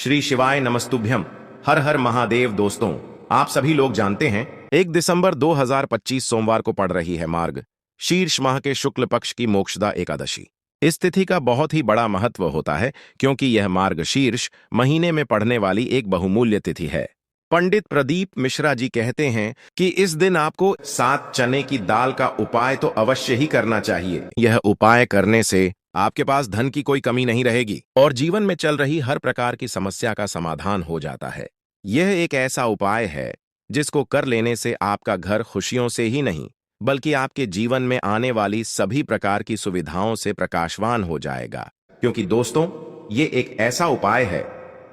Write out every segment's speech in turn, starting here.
श्री शिवाय नमस्तुभ्यम। हर हर महादेव। दोस्तों, आप सभी लोग जानते हैं 1 दिसंबर 2025 सोमवार को पड़ रही है मार्ग शीर्ष माह के शुक्ल पक्ष की मोक्षदा एकादशी। इस तिथि का बहुत ही बड़ा महत्व होता है क्योंकि यह मार्ग शीर्ष महीने में पड़ने वाली एक बहुमूल्य तिथि है। पंडित प्रदीप मिश्रा जी कहते हैं कि इस दिन आपको 7 चने की दाल का उपाय तो अवश्य ही करना चाहिए। यह उपाय करने से आपके पास धन की कोई कमी नहीं रहेगी और जीवन में चल रही हर प्रकार की समस्या का समाधान हो जाता है। यह एक ऐसा उपाय है जिसको कर लेने से आपका घर खुशियों से ही नहीं बल्कि आपके जीवन में आने वाली सभी प्रकार की सुविधाओं से प्रकाशवान हो जाएगा। क्योंकि दोस्तों, ये एक ऐसा उपाय है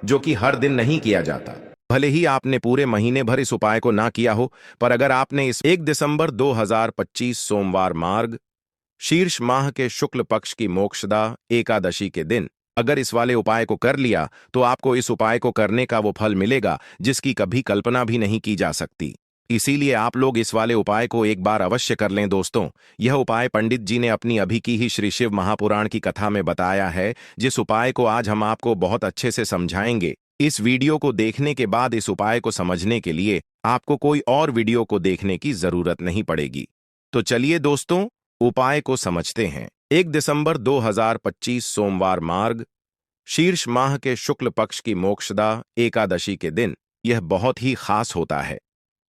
जो कि हर दिन नहीं किया जाता। भले ही आपने पूरे महीने भर इस उपाय को ना किया हो, पर अगर आपने इस 1 दिसंबर 2025 सोमवार मार्ग शीर्ष माह के शुक्ल पक्ष की मोक्षदा एकादशी के दिन अगर इस वाले उपाय को कर लिया तो आपको इस उपाय को करने का वो फल मिलेगा जिसकी कभी कल्पना भी नहीं की जा सकती। इसीलिए आप लोग इस वाले उपाय को एक बार अवश्य कर लें। दोस्तों, यह उपाय पंडित जी ने अपनी अभी की ही श्री शिव महापुराण की कथा में बताया है, जिस उपाय को आज हम आपको बहुत अच्छे से समझाएंगे। इस वीडियो को देखने के बाद इस उपाय को समझने के लिए आपको कोई और वीडियो को देखने की जरूरत नहीं पड़ेगी। तो चलिए दोस्तों, उपाय को समझते हैं। 1 दिसंबर 2025 सोमवार मार्ग शीर्ष माह के शुक्ल पक्ष की मोक्षदा एकादशी के दिन यह बहुत ही खास होता है।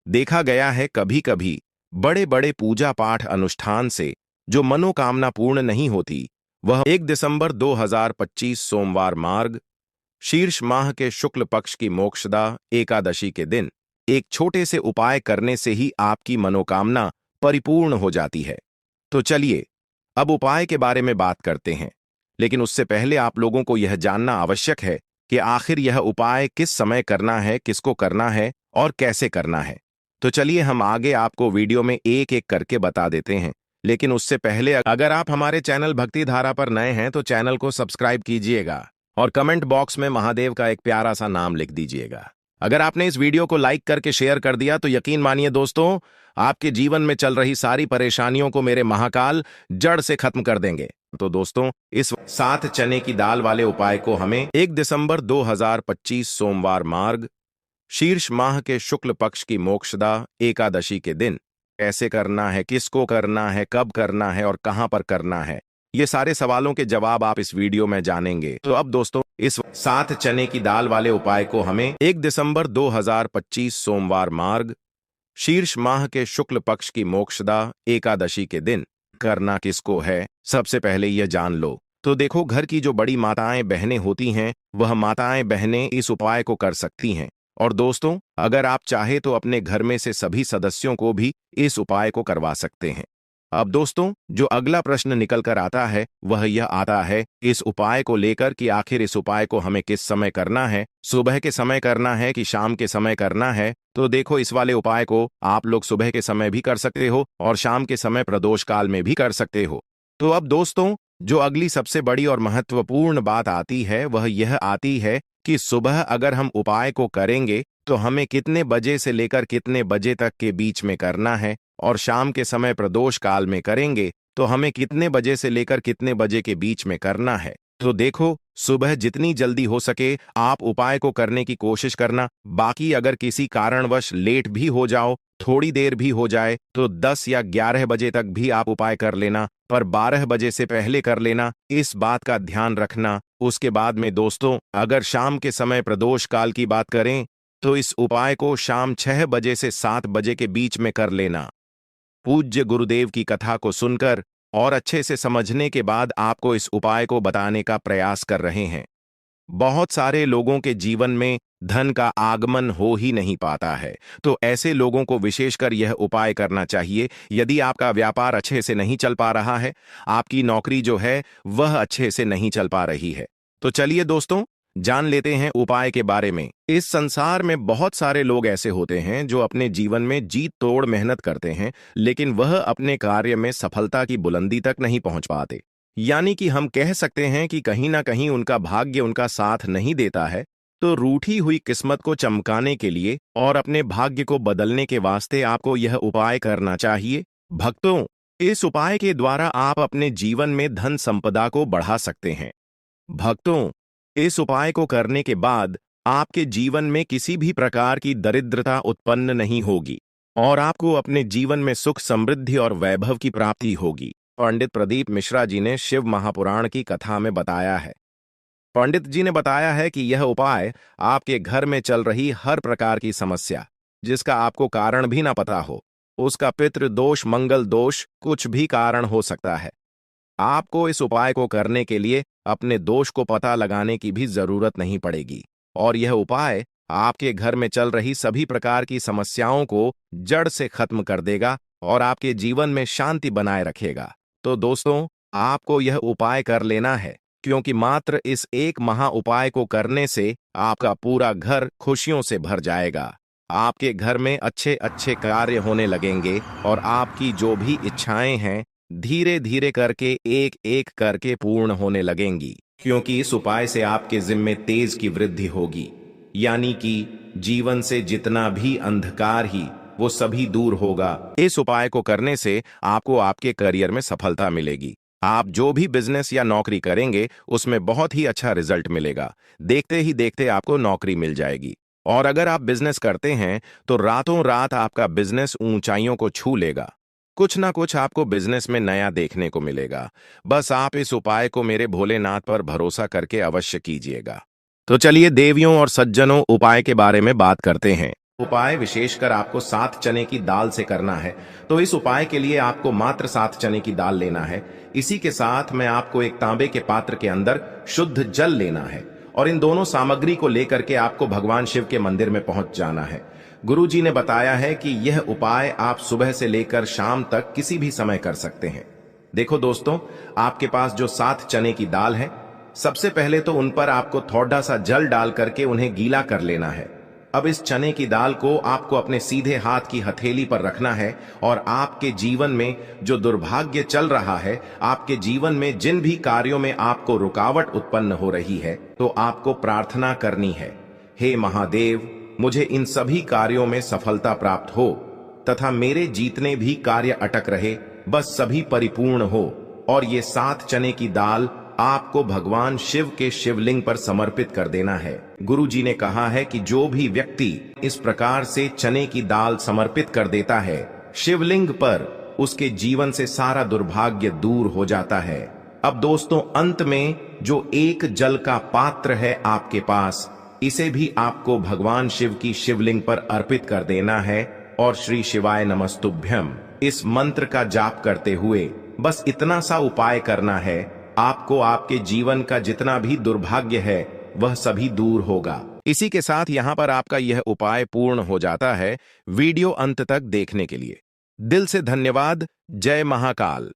देखा गया है कभी कभी बड़े बड़े पूजा पाठ अनुष्ठान से जो मनोकामना पूर्ण नहीं होती, वह 1 दिसंबर 2025 सोमवार मार्ग शीर्ष माह के शुक्ल पक्ष की मोक्षदा एकादशी के दिन एक छोटे से उपाय करने से ही आपकी मनोकामना परिपूर्ण हो जाती है। तो चलिए अब उपाय के बारे में बात करते हैं, लेकिन उससे पहले आप लोगों को यह जानना आवश्यक है कि आखिर यह उपाय किस समय करना है, किसको करना है और कैसे करना है। तो चलिए हम आगे आपको वीडियो में एक एक करके बता देते हैं, लेकिन उससे पहले अगर आप हमारे चैनल भक्ति धारा पर नए हैं तो चैनल को सब्सक्राइब कीजिएगा और कमेंट बॉक्स में महादेव का एक प्यारा सा नाम लिख दीजिएगा। अगर आपने इस वीडियो को लाइक करके शेयर कर दिया तो यकीन मानिए दोस्तों, आपके जीवन में चल रही सारी परेशानियों को मेरे महाकाल जड़ से खत्म कर देंगे। तो दोस्तों, इस 7 चने की दाल वाले उपाय को हमें 1 दिसंबर 2025 सोमवार मार्ग शीर्ष माह के शुक्ल पक्ष की मोक्षदा एकादशी के दिन कैसे करना है, किसको करना है, कब करना है और कहां पर करना है, ये सारे सवालों के जवाब आप इस वीडियो में जानेंगे। तो अब दोस्तों, इस 7 चने की दाल वाले उपाय को हमें 1 दिसंबर 2025 सोमवार मार्ग शीर्ष माह के शुक्ल पक्ष की मोक्षदा एकादशी के दिन करना किसको है, सबसे पहले यह जान लो। तो देखो, घर की जो बड़ी माताएं बहनें होती हैं, वह माताएं बहनें इस उपाय को कर सकती हैं। और दोस्तों, अगर आप चाहे तो अपने घर में से सभी सदस्यों को भी इस उपाय को करवा सकते हैं। अब दोस्तों, जो अगला प्रश्न निकल कर आता है वह यह आता है इस उपाय को लेकर कि आखिर इस उपाय को हमें किस समय करना है, सुबह के समय करना है कि शाम के समय करना है। तो देखो, इस वाले उपाय को आप लोग सुबह के समय भी कर सकते हो और शाम के समय प्रदोष काल में भी कर सकते हो। तो अब दोस्तों, जो अगली सबसे बड़ी और महत्वपूर्ण बात आती है वह यह आती है कि सुबह अगर हम उपाय को करेंगे तो हमें कितने बजे से लेकर कितने बजे तक के बीच में करना है, और शाम के समय प्रदोष काल में करेंगे तो हमें कितने बजे से लेकर कितने बजे के बीच में करना है। तो देखो, सुबह जितनी जल्दी हो सके आप उपाय को करने की कोशिश करना। बाकी अगर किसी कारणवश लेट भी हो जाओ, थोड़ी देर भी हो जाए, तो 10 या 11 बजे तक भी आप उपाय कर लेना, पर 12 बजे से पहले कर लेना, इस बात का ध्यान रखना। उसके बाद में दोस्तों, अगर शाम के समय प्रदोष काल की बात करें तो इस उपाय को शाम 6 बजे से 7 बजे के बीच में कर लेना। पूज्य गुरुदेव की कथा को सुनकर और अच्छे से समझने के बाद आपको इस उपाय को बताने का प्रयास कर रहे हैं। बहुत सारे लोगों के जीवन में धन का आगमन हो ही नहीं पाता है, तो ऐसे लोगों को विशेषकर यह उपाय करना चाहिए। यदि आपका व्यापार अच्छे से नहीं चल पा रहा है, आपकी नौकरी जो है वह अच्छे से नहीं चल पा रही है, तो चलिए दोस्तों जान लेते हैं उपाय के बारे में। इस संसार में बहुत सारे लोग ऐसे होते हैं जो अपने जीवन में जीत तोड़ मेहनत करते हैं, लेकिन वह अपने कार्य में सफलता की बुलंदी तक नहीं पहुंच पाते। यानी कि हम कह सकते हैं कि कहीं ना कहीं उनका भाग्य उनका साथ नहीं देता है। तो रूठी हुई किस्मत को चमकाने के लिए और अपने भाग्य को बदलने के वास्ते आपको यह उपाय करना चाहिए। भक्तों, इस उपाय के द्वारा आप अपने जीवन में धन संपदा को बढ़ा सकते हैं। भक्तों, इस उपाय को करने के बाद आपके जीवन में किसी भी प्रकार की दरिद्रता उत्पन्न नहीं होगी और आपको अपने जीवन में सुख, समृद्धि और वैभव की प्राप्ति होगी। पंडित प्रदीप मिश्रा जी ने शिव महापुराण की कथा में बताया है। पंडित जी ने बताया है कि यह उपाय आपके घर में चल रही हर प्रकार की समस्या, जिसका आपको कारण भी ना पता हो, उसका पितृ दोष, मंगल दोष, कुछ भी कारण हो सकता है। आपको इस उपाय को करने के लिए अपने दोष को पता लगाने की भी जरूरत नहीं पड़ेगी और यह उपाय आपके घर में चल रही सभी प्रकार की समस्याओं को जड़ से खत्म कर देगा और आपके जीवन में शांति बनाए रखेगा। तो दोस्तों, आपको यह उपाय कर लेना है, क्योंकि मात्र इस एक महा उपाय को करने से आपका पूरा घर खुशियों से भर जाएगा। आपके घर में अच्छे अच्छे कार्य होने लगेंगे और आपकी जो भी इच्छाएं हैं धीरे धीरे करके एक एक करके पूर्ण होने लगेंगी, क्योंकि इस उपाय से आपके जिम्मे तेज की वृद्धि होगी, यानी कि जीवन से जितना भी अंधकार ही वो सभी दूर होगा। इस उपाय को करने से आपको आपके करियर में सफलता मिलेगी। आप जो भी बिजनेस या नौकरी करेंगे उसमें बहुत ही अच्छा रिजल्ट मिलेगा। देखते ही देखते आपको नौकरी मिल जाएगी। और अगर आप बिजनेस करते हैं तो रातों रात आपका बिजनेस ऊंचाइयों को छू लेगा। कुछ ना कुछ आपको बिजनेस में नया देखने को मिलेगा। बस आप इस उपाय को मेरे भोलेनाथ पर भरोसा करके अवश्य कीजिएगा। तो चलिए देवियों और सज्जनों, उपाय के बारे में बात करते हैं। उपाय विशेषकर आपको 7 चने की दाल से करना है। तो इस उपाय के लिए आपको मात्र 7 चने की दाल लेना है। इसी के साथ में आपको एक तांबे के पात्र के अंदर शुद्ध जल लेना है और इन दोनों सामग्री को लेकर के आपको भगवान शिव के मंदिर में पहुंच जाना है। गुरु जी ने बताया है कि यह उपाय आप सुबह से लेकर शाम तक किसी भी समय कर सकते हैं। देखो दोस्तों, आपके पास जो 7 चने की दाल है, सबसे पहले तो उन पर आपको थोड़ा सा जल डाल करके उन्हें गीला कर लेना है। अब इस चने की दाल को आपको अपने सीधे हाथ की हथेली पर रखना है और आपके जीवन में जो दुर्भाग्य चल रहा है, आपके जीवन में जिन भी कार्यों में आपको रुकावट उत्पन्न हो रही है, तो आपको प्रार्थना करनी है, हे महादेव, मुझे इन सभी कार्यों में सफलता प्राप्त हो तथा मेरे जितने भी कार्य अटक रहे बस सभी परिपूर्ण हो। और ये 7 चने की दाल आपको भगवान शिव के शिवलिंग पर समर्पित कर देना है। गुरु जी ने कहा है कि जो भी व्यक्ति इस प्रकार से चने की दाल समर्पित कर देता है शिवलिंग पर, उसके जीवन से सारा दुर्भाग्य दूर हो जाता है। अब दोस्तों, अंत में जो एक जल का पात्र है आपके पास, इसे भी आपको भगवान शिव की शिवलिंग पर अर्पित कर देना है और श्री शिवाय नमस्तुभ्यम इस मंत्र का जाप करते हुए बस इतना सा उपाय करना है। आपको आपके जीवन का जितना भी दुर्भाग्य है वह सभी दूर होगा। इसी के साथ यहां पर आपका यह उपाय पूर्ण हो जाता है। वीडियो अंत तक देखने के लिए दिल से धन्यवाद। जय महाकाल।